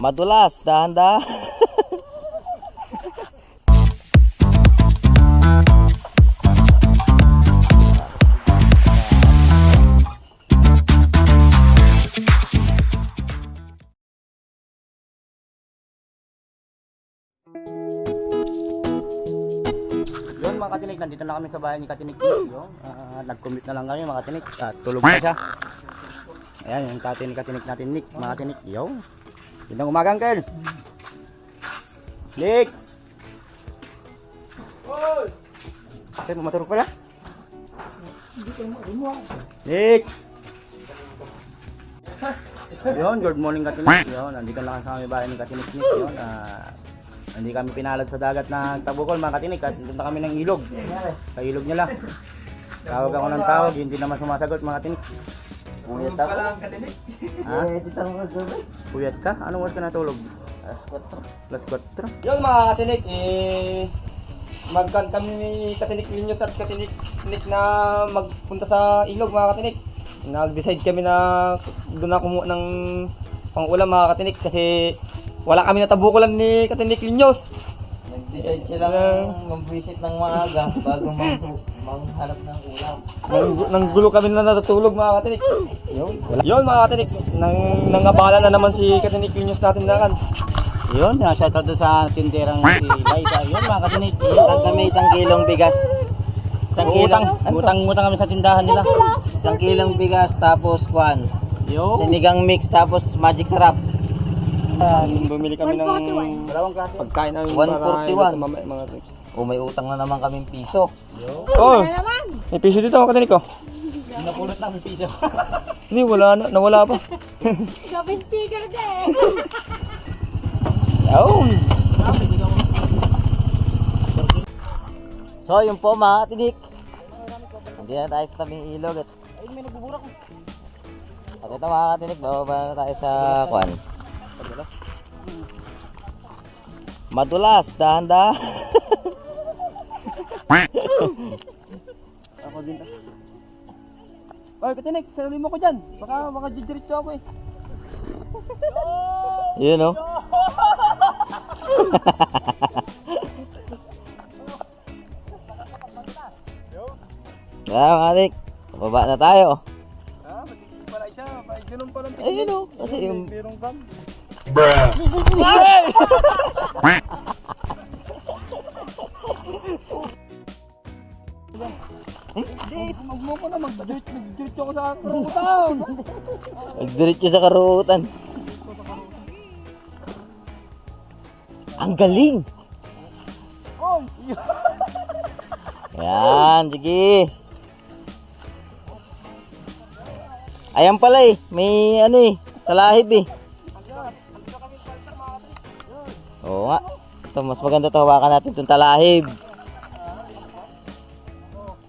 Madulas, dahan-dahan. Yun mga katinik, nandito na kami sa bahay ni Katinik. Nag-commute na lang kami mga katinik. Tulog pa siya. Ayan yung tatay ni Katinik natin, Nick. Mga katinik, yun. Gandang umaga, Uncle. Nick! Ay, mamatulog pala? Nick! Yun, good morning Katinik. Yun, nandito lang sa kami bahay ni Katinik, Nick. Yun, hindi kami pinalad sa dagat ng Tabukol mga katinik at punta kami ng ilog. Sa ilog nila. Tawag ako ng tawag, hindi naman sumasagot mga katinik. Puyat ako. Ha? Puyat ka? Anong oras ka natulog? Alas 4. Yun mga katinik, magkan kami ni Katinik Linyos at Katinik Nick na magpunta sa ilog mga katinik. Nag-decide kami na doon na kumuha ng pang-ulam mga katinik kasi wala kami natabukulan ni Katinik Linyos. Nag-decide sila mag-visit ng maaga bago manghanap ng ulam. Nanggulo kami na natutulog mga katinik. Yun mga katinik, nangabala na naman si Katinik Linyos natin na kan. Yun, shoutout doon sa tinderang si Liza. Yun mga katinik, Utang kami 1 kilong bigas. Utang kami sa tindahan nila. 1 kilong bigas tapos kwan. Yun. Sinigang mix tapos magic sarap. Bumili kami ng dalawang klase pagkain namin 141. mamaya mga katinik. O may utang na naman kaming piso. Oh, may piso dito mga katinik ko. Napulot namin piso. Hindi, wala na, nawala pa. Shopping sticker din. Yun. So yun po mga katinik. Hindi na tayo sa tabing ilog at May nagbuburak. at ito mga katinik, bababa na tayo sa kwan. Madulas, dahan-dahan. Ako din. Oy, Katinik, sarili mo ko dyan. Baka jijiritso ako eh. Yun o. Kaya mga katinik, bababa na tayo. Magiging pala siya. Ganun pa lang. Ayun o. Kasi yung Pirong kam. Hindi, huwag mo ko na magjiritso ako sa karutan. nagdiretso sa karutan. Ang galing! Oy! Yan, sige. Ayan pala eh, may ano eh, talahib eh. Oo nga. Ito, mas maganda to, hawakan natin itong talahib.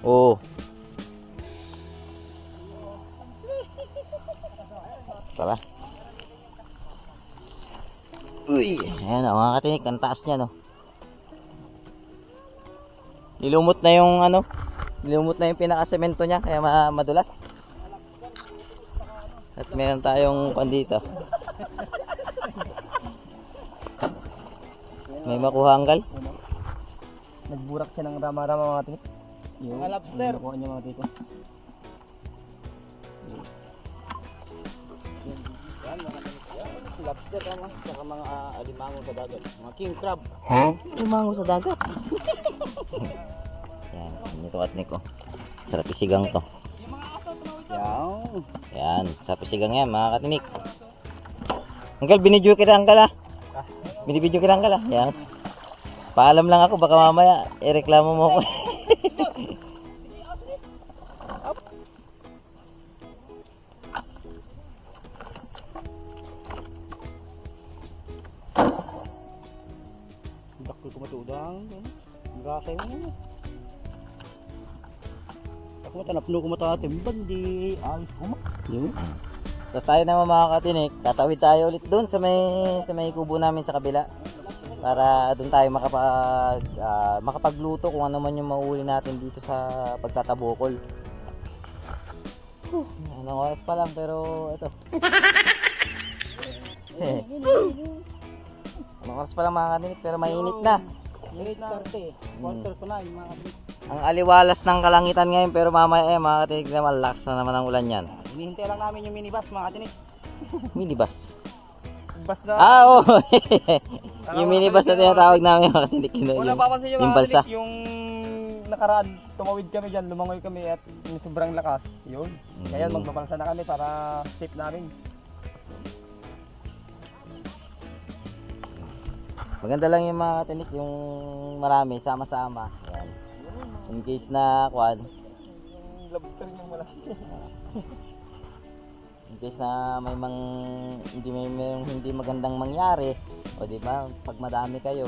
Oo. Tara. Uy, ayan o mga katinik, ang taas niya no. Nilumot na yung ano, nilumot na yung pinakasemento niya kaya madulas. At meron tayong pan dito. May makuha anggal. Nagburak siya ng rama-rama mga tinik. Yung lobster. Nakuha niya mga dito. Yan mga tinik. Lobster naman. Saka mga alimango sa dagat. Mga king crab. Alimango sa dagat. Yan, ito katnik ko. Sarap isigang to. Yan. Yan, sarap isigang yan mga katinik. Anggal, binidyo kita anggal ah. Binibidyo kita anggal ah. Yan. Paalam lang ako, baka mamaya ireklamo mo ko. Bakit ko matudang? Magkakay mo. Ako matanapno ko matatimban di ayos ko ma. Tapos tayo naman mga katinik, tatawid tayo ulit doon sa may kubo namin sa kabila. Para doon tayo makapagluto kung ano man yung mauuli natin dito sa pagtatabukol. Anong oras pa lang pero ito. oras pa lang mga katinik pero mainit na. 8:30. Quarter to 9 mga katinik. Ang aliwalas ng kalangitan ngayon pero mamaya mga katinik naman lakas na naman ang ulan yan. Hinihintay lang namin yung minibus mga katinik. Minibus. Bus na. Oo. Yung minibus na tinatawag namin mga katinik. Kung napapansin nyo Yung mga balsa. katinik, yung nakaraan, tumawid kami dyan, lumangoy kami at yung sobrang lakas. Yun. Kaya magbabalsa na kami para safe namin. Maganda lang yung mga katinik, yung marami, sama-sama. Yan. In case na, Yung lobster yung malaki. in case na may hindi magandang mangyari, o di ba, pag madami kayo,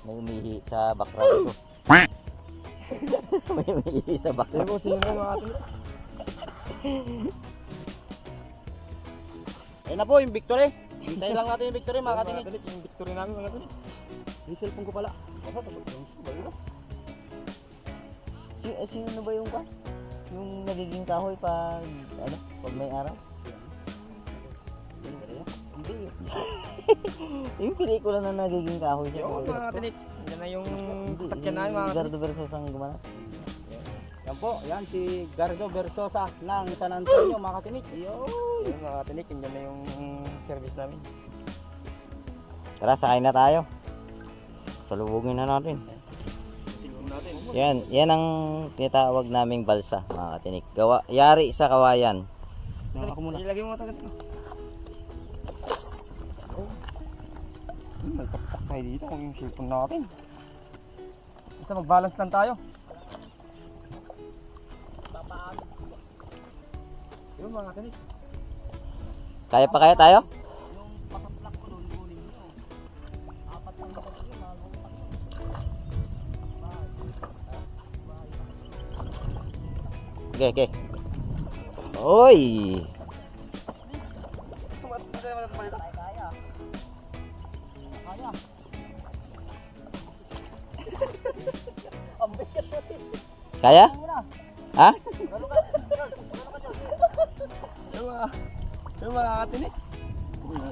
may umihi sa background ko. May umihi sa background. Sino mga katinik? Ayun na po yung victory. Hintayin lang natin yung victory mga katinik. Yung victory namin mga katinik. Yung cellphone ko pala. Sino ba yung ka? Yung nagiging kahoy pag may araw? Hindi. Yung pelikula na nagiging kahoy siya. Yung mga katinik. Yan na yung sakyan namin mga katinik. Gardo versus ang gumanap. Yan po, yan si Gardo Versosa ng San Antonio mga katinik. Yung mga katinik, yan na yung service namin. Tara, sakay na tayo. Salubungin na natin. Tignan natin. Yan ang tinatawag naming balsa, mga katinik. Yari sa kawayan. Ako muna. Ilagay mo ito. Magtaktak tayo dito kung yung cellphone natin. Basta mag-balance lang tayo. Yung mga katinik. Kaya pa kaya tayo? Okay, okay. Oy! Kaya? Ha? Yung mga katinik.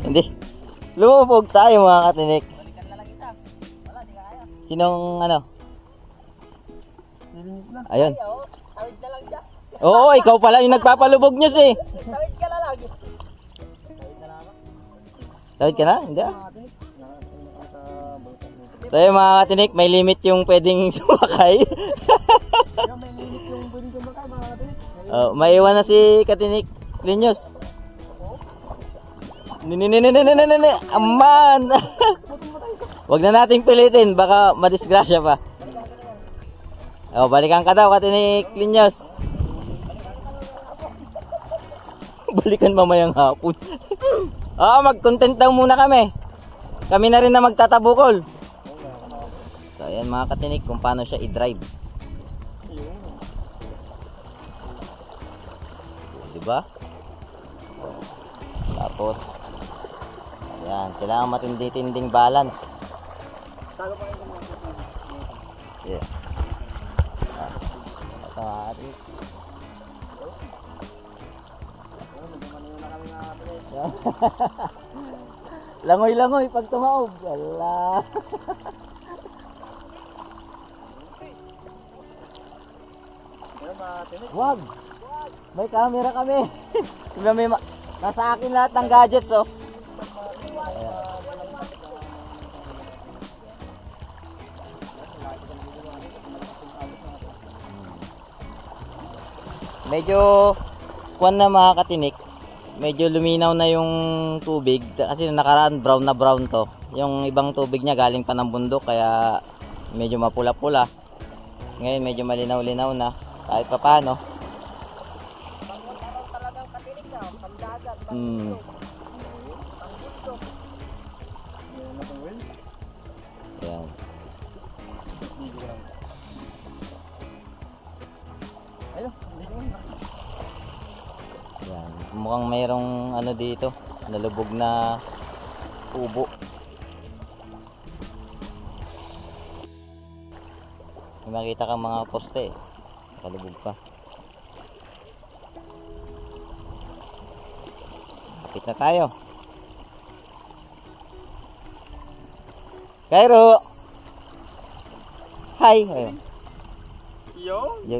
Hindi. Lumubog tayo mga katinik. Sinong ano? Nilinis na. Ayun. Tawid na lang siya. Oo, ikaw pala yung nagpapalubog nyo eh. Tawid ka na lang. Tawid ka na? Hindi ah. Mga katinik. So yung mga katinik, may limit yung pwedeng sumakay. Yung may limit yung pwedeng kumakay mga katinik. Maiwan na si Katinik Linyos. Aman! Wag na nating pilitin, baka madisgrasya pa. Balikan ka daw, Katinik Linyos. Balikan mamayang hapon. Mag-content daw muna kami. Kami na rin na magtatabukol. So ayan mga katinik kung paano siya i-drive. Diba? Tapos ayan, kailangan matindi-tinding balance. Yeah. Ito mga katinik. Langoy-langoy pag tumaob. Ala. Wag. May camera kami. Tingnan mo nasa akin lahat ng gadgets oh. Ayan. Medyo kuwan na mga katinik. Medyo luminaw na yung tubig kasi nakaraan brown na brown to. Yung ibang tubig niya galing pa ng bundok kaya medyo mapula-pula. Ngayon medyo malinaw-linaw na kahit pa paano. Ayan. Yan. Mukhang mayroong ano dito, nalubog na ubo. May makita kang mga poste, kalubog pa. Kapit na tayo. Cairo! Hi! Ayun. Yo. Yo.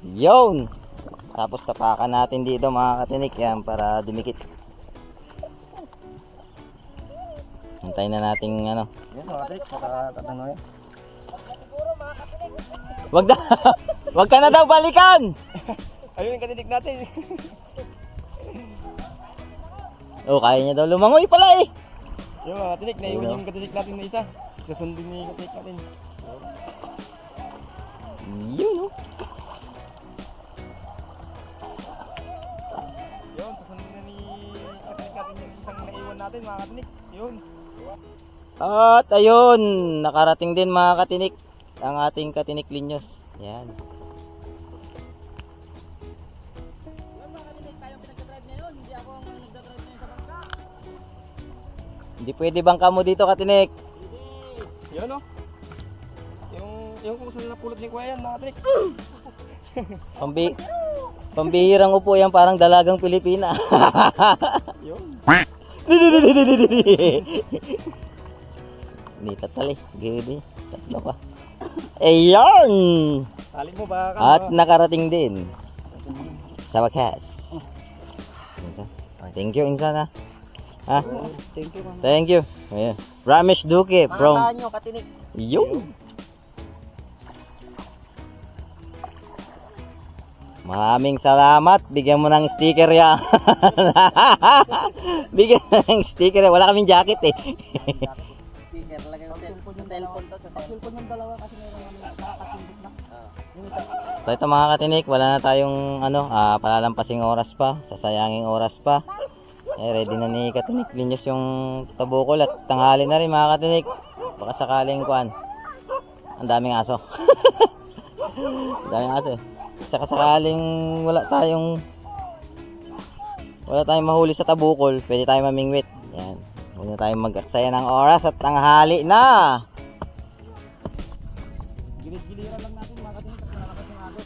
Yun! Tapos tapakan natin dito mga katinik yan para dumikit. Hintayin na natin ano. Yes, mga katinik. Tatanong yan. Wag na! Wag ka na daw balikan! Ayun yung katinik natin. Oh, kaya niya daw lumangoy pala eh. Yung mga katinik, naiwan Ayun. yung katinik natin na isa. Susundin niya yung katinik natin. Yun oh. Yun, susundin na ni katinik natin yung isang naiwan natin mga katinik. Yun. At ayun, nakarating din mga katinik ang ating katinik linyos. Yan. Hindi pwede bangka mo dito katinik. Yun o. Yung kung saan napulot ni Kuya yan mga katinik. Pambihirang upo yan, parang dalagang Pilipina. Yun. Hindi tatali. Gili. Tatlo pa. Ayan! Tali mo ba? At nakarating din. Sa wakas. Thank you, Insan ha. Ha? Thank you ma'am. Thank you. Ayan. Ramesh Duque from... nyo katinik. Yun! Maraming salamat. Bigyan mo ng sticker ya. Bigyan ng sticker. Wala kaming jacket eh. Sticker, lagay ko sa cellphone to. Sa cellphone ng dalawa kasi meron nakakatindot na. So ito mga katinik, wala na tayong palalampasing oras pa, sasayanging oras pa. Ready na ni katinik linyos yung tabukol at tanghali na rin mga katinik. Baka sakaling kuan. Ang daming aso. Ang daming aso eh. Saka sakaling wala tayong mahuli sa tabukol, pwede tayong mamingwit. Yan. Huwag na tayong mag-aksaya ng oras at tanghali na. Gilid-giliran lang natin mga katinik at nalakas yung agos.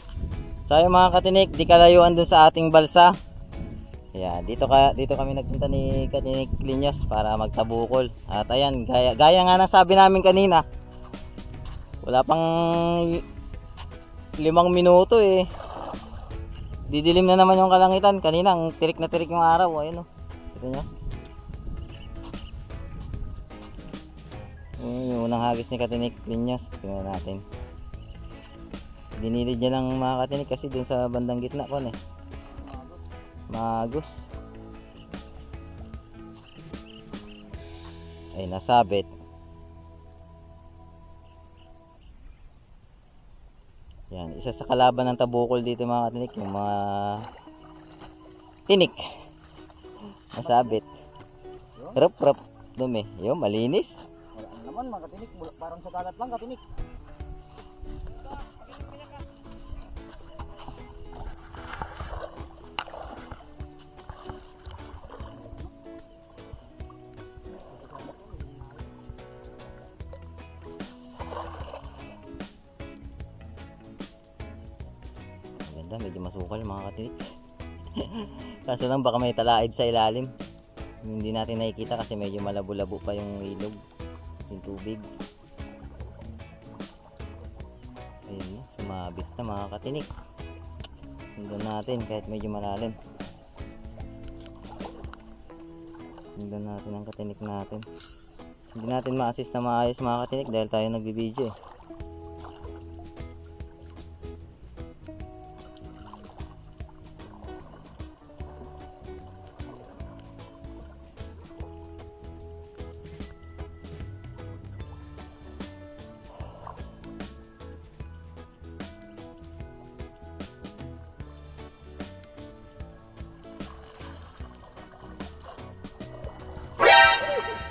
So yung mga katinik, di kalayuan dun sa ating balsa. Ayan, dito kami nagpunta ni Katinik Linyos para magtabukol. At ayan, gaya nga ng sabi namin kanina. Wala pang 5 minuto eh. Didilim na naman yung kalangitan. Kanina ang tirik na tirik yung araw. Ayun oh. Ito nyo. Yung unang hagis ni Katinik Linyos. Tingnan natin. Dinilid niya ng mga katinik kasi dun sa bandang gitna ko eh. Magos. Ay nasabit. Yan, isa sa kalaban ng tabukol dito mga katinik, yung mga tinik. Nasabit. Rup, dumi. Yung malinis. Wala naman mga katinik. Parang sa dagat lang katinik. Medyo masukal mga katinik. Kaso lang baka may talaib sa ilalim. Hindi natin nakikita kasi medyo malabo-labo pa yung ilog, yung tubig. Ayun, sumabit na mga katinik. Sundan natin kahit medyo malalim. Sundan natin ang katinik natin. Hindi natin ma-assist na maayos mga katinik dahil tayo nagbibideo eh.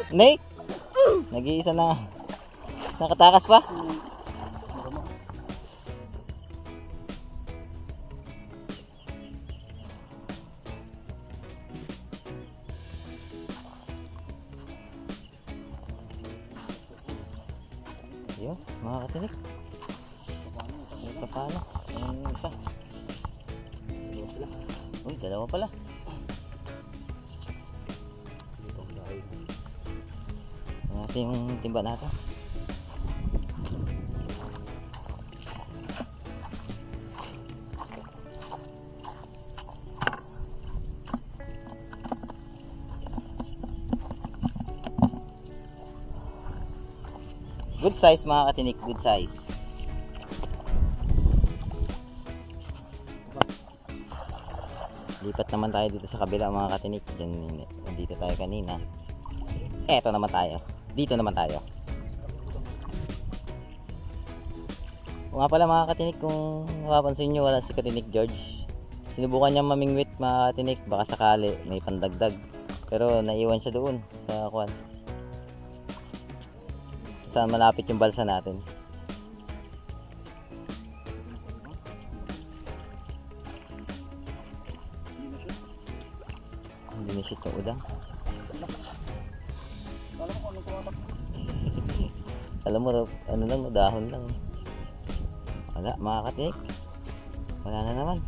Nate, nag-iisa na. Nakatakas pa? Yun, mga katinik. Ito paano? Yung isa. Uy, dalawa pala. natin yung timba natin. Good size mga katinik, good size. Lipat naman tayo dito sa kabila mga katinik. Diyan, dito tayo kanina. Eto naman tayo. Dito naman tayo. O nga pala mga katinik, kung napapansin nyo wala si Katinik George. Sinubukan niya mamingwit mga katinik, baka sakali may pandagdag. Pero naiwan siya doon sa kwan. Saan malapit yung balsa natin. Hindi na shoot yung udang. Alam mo, ano lang, dahon lang. Wala, mga katinik. Wala na naman.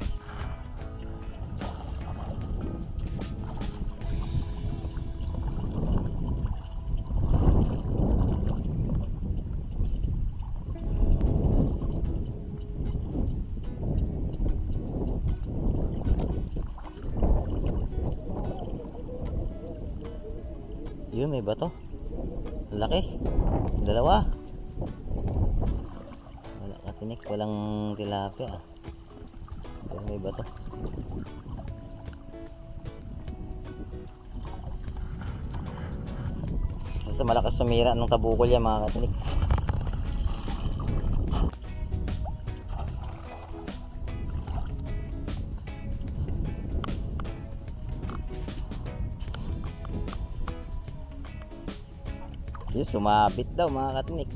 Yun, may bato. Laki. Dalawa. Wala katinik, walang tilapia. Pero may bato. Isa sa malakas sumira ng tabukol yan mga katinik. Yun, sumabit daw mga katinik.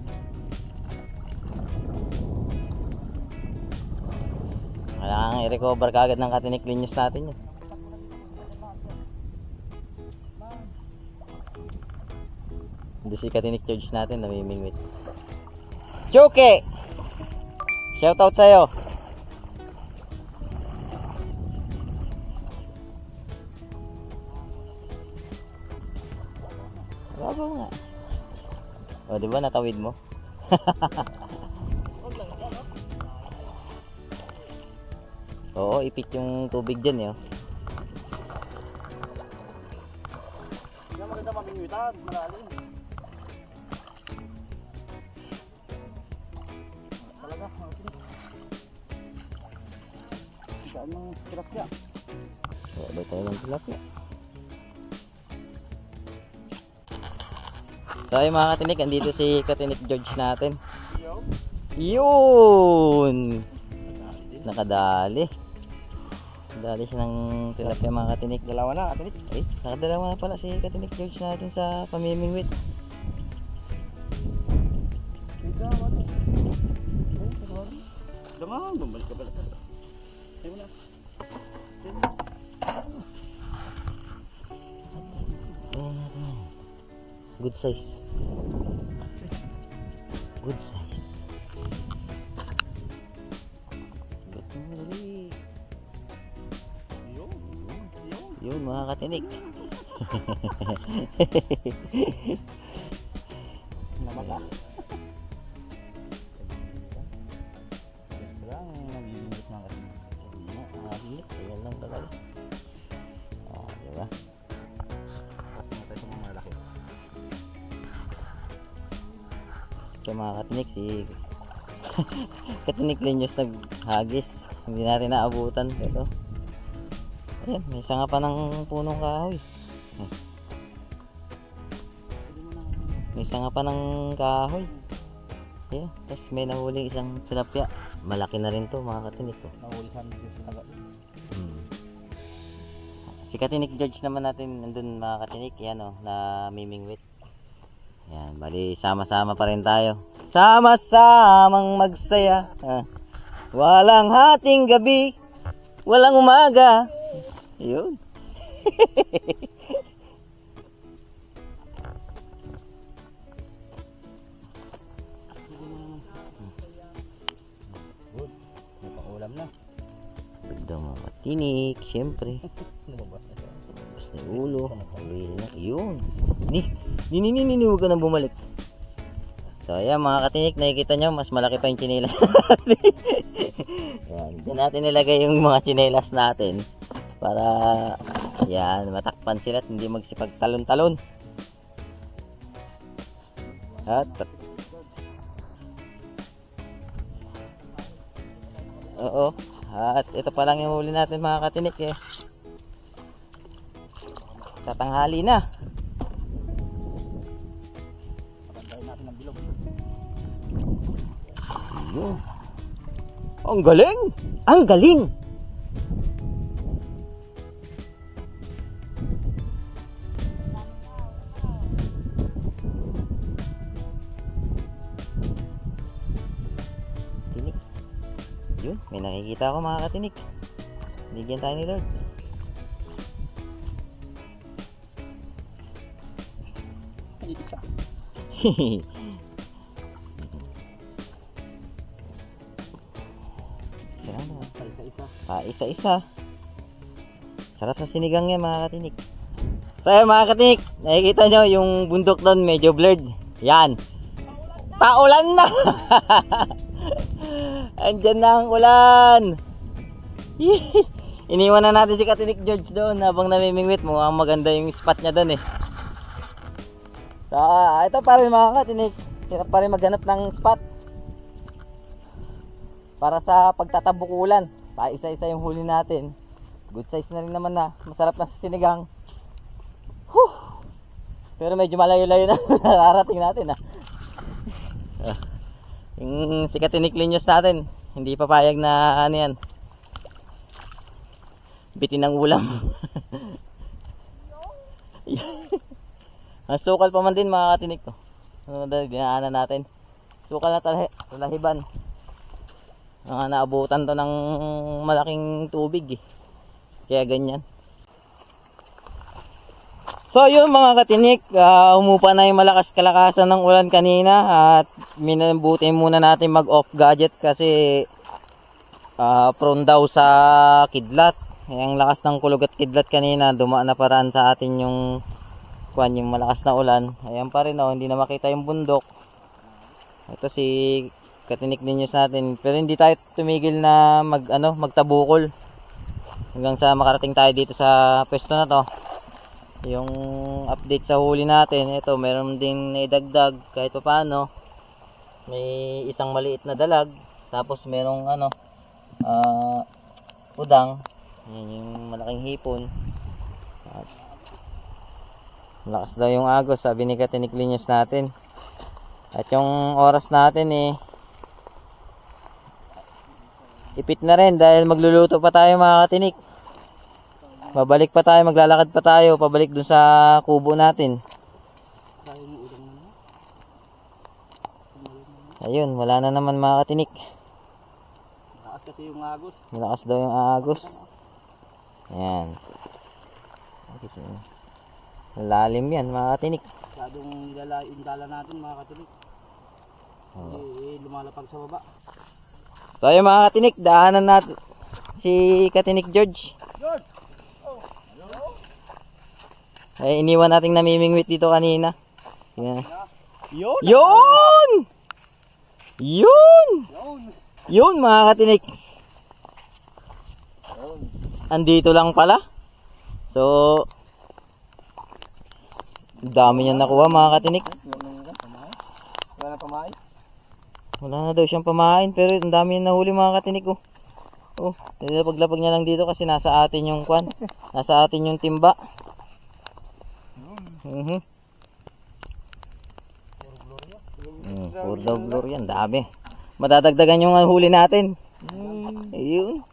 Kailangan i-recover kagad ng katinik linyos natin yun. Hindi si Katinik George natin namimingwit. Chuke! Shoutout sa'yo. Bravo nga. O, diba natawid mo? Oo, ipik yung tubig dyan eh. Hindi na maganda mamingwitan, malalim. Talaga, saan ng tilapia? Wala tayo ng tilapia. So ayun mga katinik, andito si Katinik George natin. Yun! Nakadali. Dali siya ng tilapia mga katinik. Dalawa na, katinik. Ay, nakadalawa na pala si Katinik George natin sa pamimingwit. Damang, bumalik ka pala. Ayaw na. Good size. Good size. Yun mga katinik. Namaka. Lang nabibingit ng katinik. Nabibingit, ayan lang talaga. Oh, diba? Matay sa mga malaki. Kaya mga katinik, si Katinik Linyos naghagis. Hindi natin naabutan. Pero ayan, may sanga pa ng punong kahoy. May sanga pa ng kahoy. Ayan, tapos may nahuli isang tilapia. Malaki na rin to mga katinik. Nahulihan dito sa taga. Si Katinik George naman natin nandun mga katinik. Yan o, na mimingwit. Yan, bali sama-sama pa rin tayo. Sama-samang magsaya. Walang hating gabi, walang umaga. Yun. Good. May pangulam na. Ganda mga katinik, syempre. Lumabas na siya. Basta ulo. Huli na. Yun. Ni, huwag ka nang bumalik. So ayan mga katinik, nakikita nyo, mas malaki pa yung tsinelas natin. Yan, dyan natin nilagay yung mga tsinelas natin. Para, yan, matakpan sila at hindi magsipag talon-talon. At, oo. At ito pa lang yung huli natin mga katinik eh. Tatanghali na. Ayun. Ang galing! Ang galing! Tinik. Yun, may nakikita ako mga katinik. Bigyan tayo ni Lord. Dito siya. Isa-isa. Sarap sa sinigang yan mga katinik. So yun mga katinik, nakikita nyo yung bundok doon medyo blurred. Yan. Paulan na. Andyan na ang ulan. Iniwan na natin si Katinik George doon habang namimingwit. Mukhang maganda yung spot niya doon eh. So ito pa rin mga katinik, hirap pa rin maghanap ng spot para sa pagtatabukulan. Pa isa-isa yung huli natin. Good size na rin naman na. Masarap na sa sinigang. Whew! Pero medyo malayo-layo na nararating natin yung si Katinik Linyos natin, hindi papayag na ano yan, bitin ng ulam. Ang sukal pa man din mga katinik ko. Dinaanan natin. Sukal na talahiban. Naabutan to ng malaking tubig eh. Kaya ganyan. So yun mga katinik, umupa na yung malakas kalakasan ng ulan kanina at minabuti muna natin mag off gadget kasi prone daw sa kidlat. Yung lakas ng kulog at kidlat kanina, dumaan na paraan sa atin yung malakas na ulan. Ayan pa rin hindi na makita yung bundok. Ito si Katinik Linyos natin, pero hindi tayo tumigil na magtabukol hanggang sa makarating tayo dito sa pwesto na to. Yung update sa huli natin, ito meron din naidagdag kahit pa paano. May isang maliit na dalag, tapos merong udang. Yan yung malaking hipon. At malakas daw yung agos, sabi ni Katinik Linyos natin. At yung oras natin ipit na rin dahil magluluto pa tayo mga katinik. Babalik pa tayo, maglalakad pa tayo pabalik dun sa kubo natin. Ayun, wala na naman mga katinik. Malakas kasi yung agos. Malakas daw yung agos. Ayan. Lalim yan mga katinik. Masyadong indala natin mga katinik. Hindi lumalapag sa baba. So ayun mga katinik, daanan natin si Katinik George. Ay, iniwan nating namimingwit dito kanina. Yan. Yun! Yun mga katinik. Andito lang pala. So dami niyan nakuha mga katinik. Wala na pamain. Wala na daw siyang pamain, pero ang dami niyan nahuli mga katinik oh. Oh, paglapag niya lang dito kasi nasa atin yung kwan. Nasa atin yung timba. Puro daw glory yan, dami. Madadagdagan yung huli natin. Ayun.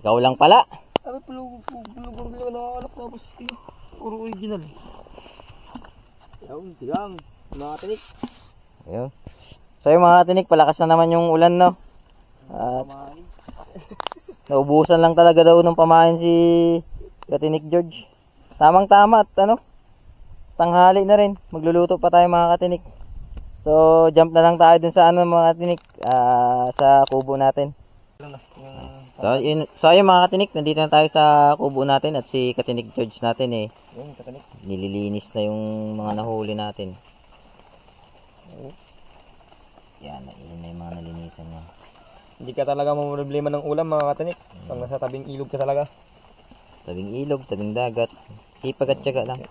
Ikaw lang pala. Sabi pulugong nakakalap tapos puro original. Ayun, sigang. Mga katinik. Ayun. So yung mga katinik, palakas na naman yung ulan no. At naubusan lang talaga daw ng pamain si Katinik George. Tamang tama at tanghali na rin. Magluluto pa tayo mga katinik. So jump na lang tayo dun sa mga katinik, sa kubo natin. Yung So ayun mga katinik, nandito na tayo sa kubo natin at si Katinik George natin Yung katanik. nililinis na yung mga nahuli natin. Yan, yun na yung mga nalinisan niya. Hindi ka talaga problema ng ulam mga katanik. Pag nasa tabing ilog ka talaga. Tabing ilog, tabing dagat. Sipag at tiyaga lang.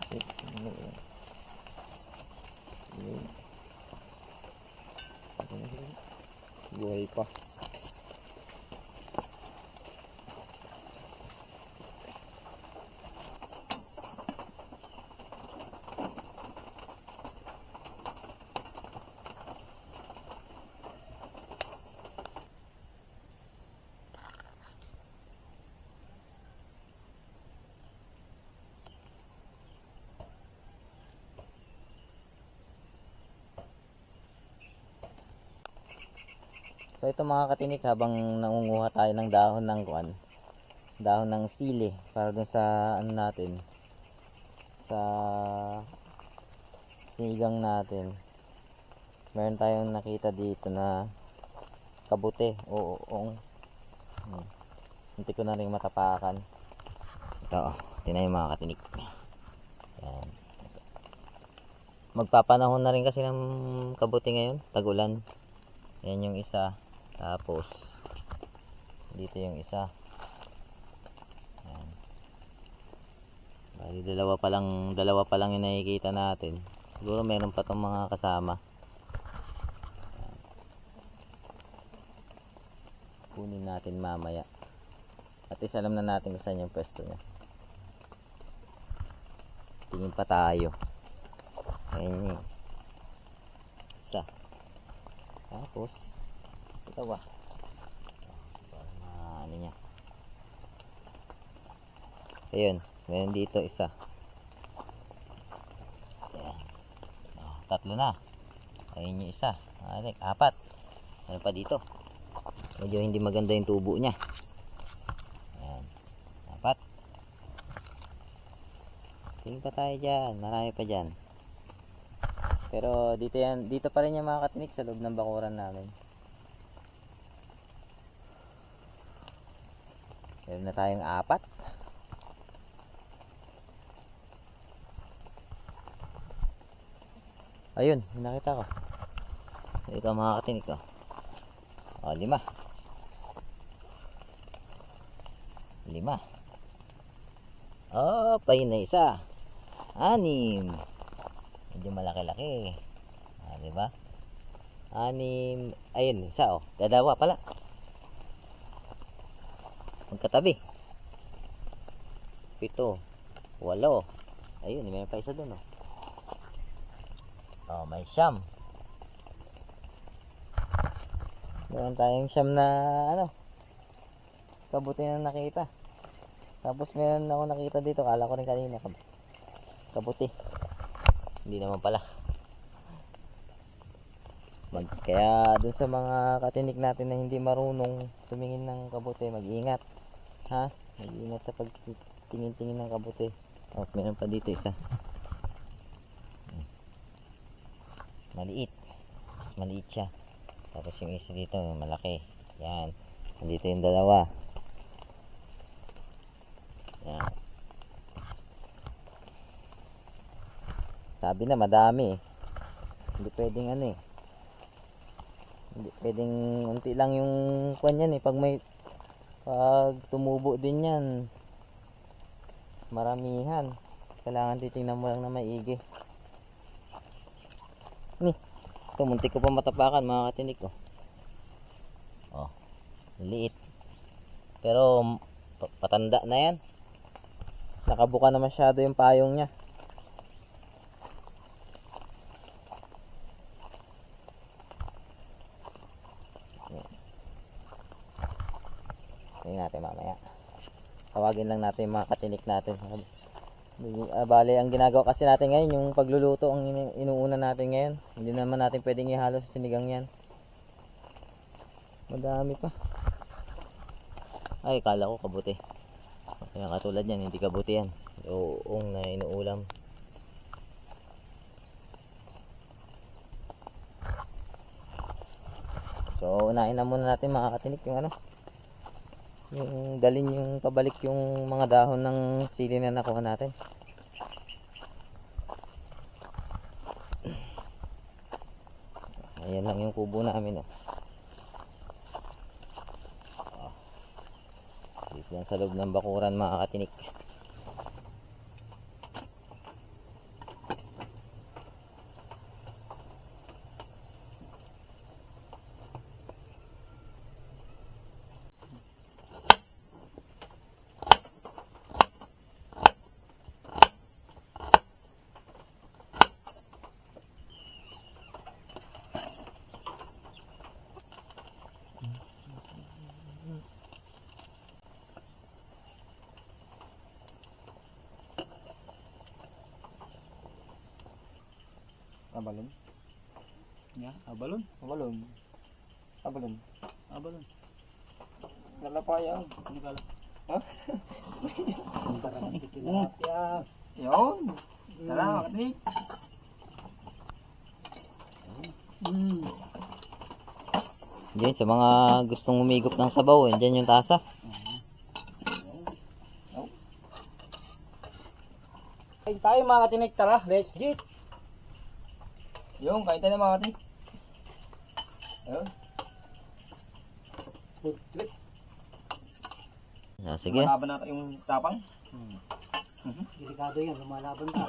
Buhay pa. So ito mga katinik, habang nangunguha tayo ng dahon ng dahon ng sili para dun sa ano natin, sa sinigang natin. Meron tayong nakita dito na kabute. Hindi ko na rin matapakan. Ito, tingnan yung mga katinik. Yan. Magpapanahon na rin kasi ng kabute ngayon, tag-ulan. Yan yung isa. Tapos dito yung isa. Yan. Bali dalawa pa lang yung nakikita natin. Siguro meron pa tong mga kasama. Yan. Kunin natin mamaya. At least alam na natin kung saan yung pwesto niya. Tingin pa tayo. Ayan yun. Isa. Tapos ito ba? Para ano niya. Ayun, meron dito isa. Ayan. Tatlo na. Ayun yung isa. Apat. Meron pa dito. Medyo hindi maganda yung tubo niya. Ayan. Apat. Tingin pa tayo dyan. Marami pa dyan. Pero dito pa rin yung mga katinik sa loob ng bakuran namin. Meron na tayong apat. Ayun, nakita ko. Ito mga katinik ko. Lima. Ayun na isa. 6. Medyo malaki-laki. Diba? 6. Ayun, isa Dalawa pala. Magkatabi. 7. 8. Ayun, may pa isa dun may 9. Meron tayong 9 na kabuti na nakita. Tapos meron ako nakita dito, kala ko rin kanina kabuti. Hindi naman pala. Kaya dun sa mga katinik natin na hindi marunong tumingin ng kabute, mag-ingat. Mag-ingat sa pagtingin-tingin ng kabute. Meron pa dito isa. Maliit. Mas maliit siya. Tapos yung isa dito, malaki. Yan. Nandito yung dalawa. Yan. Sabi na madami Hindi pwedeng Hindi pwedeng unti lang yung kwan yan pag tumubo din yan, maramihan. Kailangan titingnan mo lang na maigi. Ito, muntik ko pa matapakan mga katinik liit. Pero patanda na yan. Nakabuka na masyado yung payong niya. Tingnan natin mamaya. Tawagin lang natin yung mga katinik natin. Bale, ang ginagawa kasi natin ngayon, yung pagluluto ang inuuna natin ngayon. Hindi naman natin pwedeng ihalo sa sinigang yan. Madami pa. Ay, kala ko kabuti. Kaya katulad yan, hindi kabuti yan. Uong na inuulam. So, unahin na muna natin mga katinik yung Yung dalin yung pabalik yung mga dahon ng sili na nakuha natin. Ayan lang yung kubo namin, oh. Dito yan sa loob ng bakuran, mga katinik. Abalon. Ya, abalon. Abalon. Abalon. Abalon. Nalapaya. Hindi kala. Ha? Ya. Yun. Salamat, Nick. Diyan sa mga gustong umigop ng sabaw, diyan yung tasa. Kain tayo mga katinik, tara, let's get. Yung, kain tayo mga Nick. Ayun. Food trip. Sige. Malaban natin yung tapang. Delikado yan, lumalaban ka.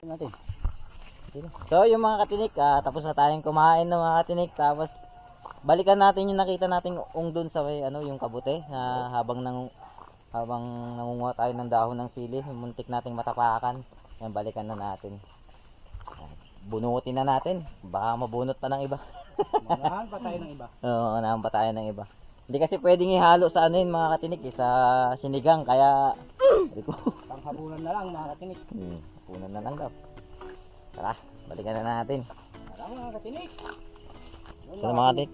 Natin. So yung mga katinik, tapos na tayong kumain ng mga katinik, tapos balikan natin yung nakita nating doon sa may yung kabute na habang nangunguha tayo ng dahon ng sili, yung muntik nating matapakan. Yan, balikan na natin. Bunutin na natin, baka mabunot pa ng iba. Manahan pa tayo ng iba. Oo, manahan pa tayo ng iba. Hindi kasi pwedeng ihalo sa mga katinik, sa sinigang, kaya Panghapunan na lang mga katinik. punan na lang daw. Tara, balikan na natin. Tara mga katinik. Sino mga katinik?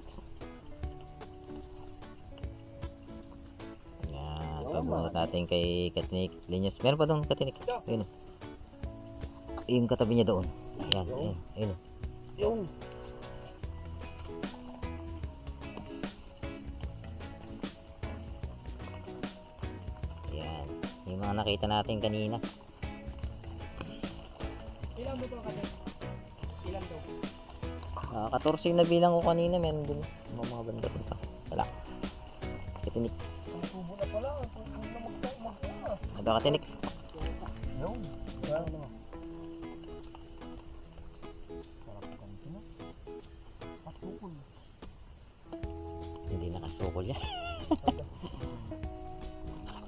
Yan, pabunot natin kay katinik Linyas. Meron pa doon katinik. Ayun. Yung katabi niya doon. Yan, ayun. Yung. Yan, yung mga nakita natin kanina. Ilan mo to katinik? Ilan to? 14 na bilang ko kanina, meron dun. Mga banda dun pa. Wala. Katinik. Ang tubo na pala. Ang tubo na magkakakaka. Ada katinik. Yung. Sarap naman. Patukol. Hindi nakasukol yan.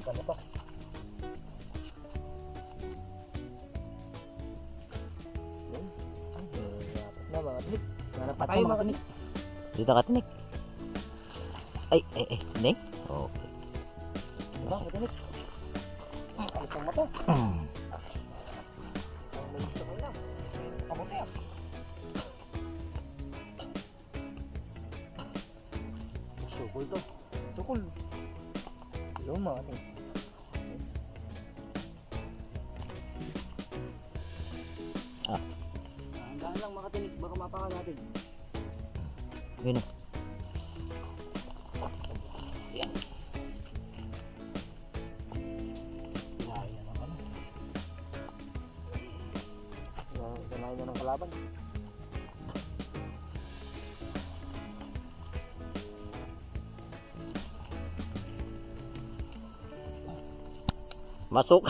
Ano to? Na mga katinik. Sarap pa tayo mga katinik. Dito katinik. Ay, hindi. Okay. Diba katinik? Alis ang mata. Ang may gusto ko lang. Kamuti ah. Sukol to. Sukol. Yung mga katinik. Handaan lang mga katinik. Baka mapakan natin. Yun o. kalaban. Masuk.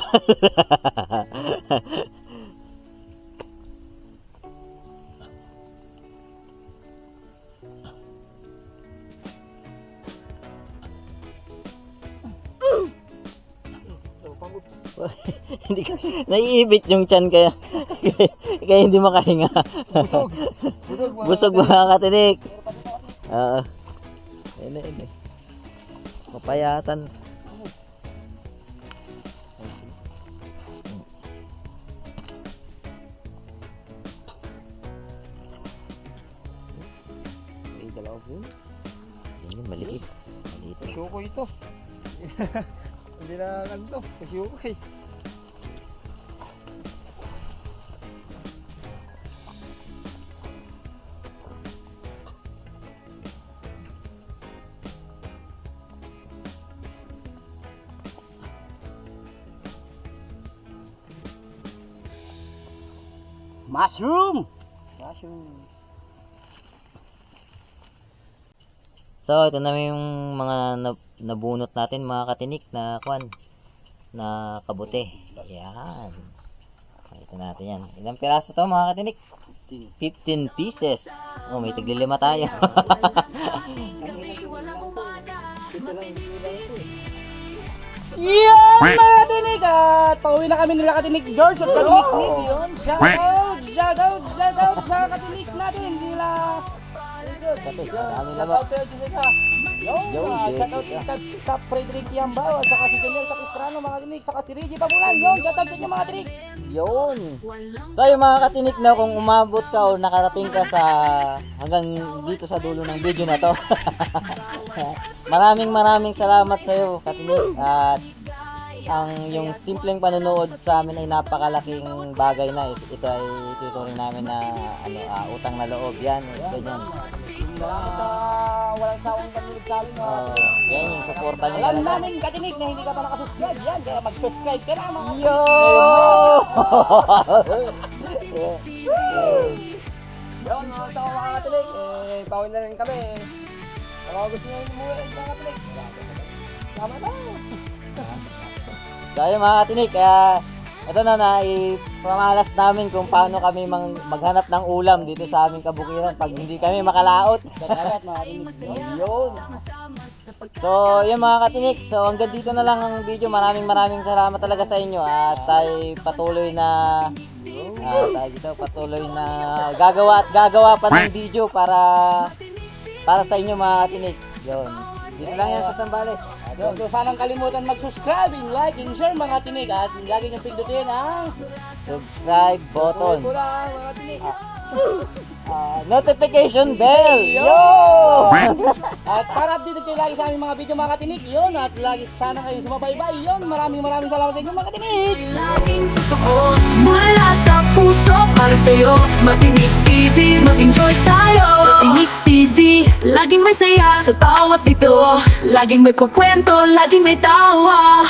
Hindi ka, naiibit yung tiyan kaya kaya hindi makahinga. Busog mga katinik. Oo. Ayun. Mapayatan. Ay, dalawa po. Ayun, maliit. Maliit. Kasyuko ito. Hindi na ganito. Kasyuko eh. Mushroom! So, ito na yung mga nabunot natin mga katinik na kwan na kabute. Yan. Ito natin yan. Ilang piraso to mga katinik? 15 pieces. Oh, may tiglilima tayo. Yan mga katinik! At pauwi na kami nila katinik George at katinik Nick yun. Shout out sa katinik natin nila. Dami Shout lama. out sa'yo, Jessica. Yo, shout out sa Frederick Yambao at saka si Daniel Capistrano mga katinik, saka si Reggie Pabulan. Yun, shout out sa inyo mga katinik. Yun. So, yung mga katinik na kung umabot ka o nakarating ka sa hanggang dito sa dulo ng video na to. maraming salamat sa iyo katinik, at ang yung simpleng panonood sa amin ay napakalaking bagay na. Ito ay tuturing namin na utang na loob yan. Ganyan. Walang sawang panonood sa amin mga katinik. Yan yung suporta nyo Alam talaga. namin katinik na hindi ka pa nakasubscribe yan, kaya mag-subscribe ka na mga katinik. Yo! Yun mga tao mga katinik, pauwi na rin kami. Kung gusto nyo umuwi mga katinik, tama na. So ayun mga katinik, ito na ipamalas namin kung paano kami maghanap ng ulam dito sa aming kabukiran pag hindi kami makalaot. Yun. So yun mga katinik, so hanggang dito na lang ang video. Maraming salamat talaga sa inyo at tayo patuloy na gagawa pa ng video para sa inyo mga katinik. Yun. Dito lang yan sa Sambales. Yun, so sanang kalimutan mag-subscribe, like, and share mga tinig at lagi niyong pindutin ang Subscribe button. ko lang mga tinig. Notification bell. Yo! At para update kayo lagi sa aming mga video mga katinig, yun, at lagi sana kayo sumabaybay, yun, maraming salamat sa inyo mga katinig. Laging totoo mula sa puso para sa'yo. Matinik TV, mag-enjoy tayo. Matinik TV, laging may saya sa bawat video. Laging may kukwento, laging may tawa.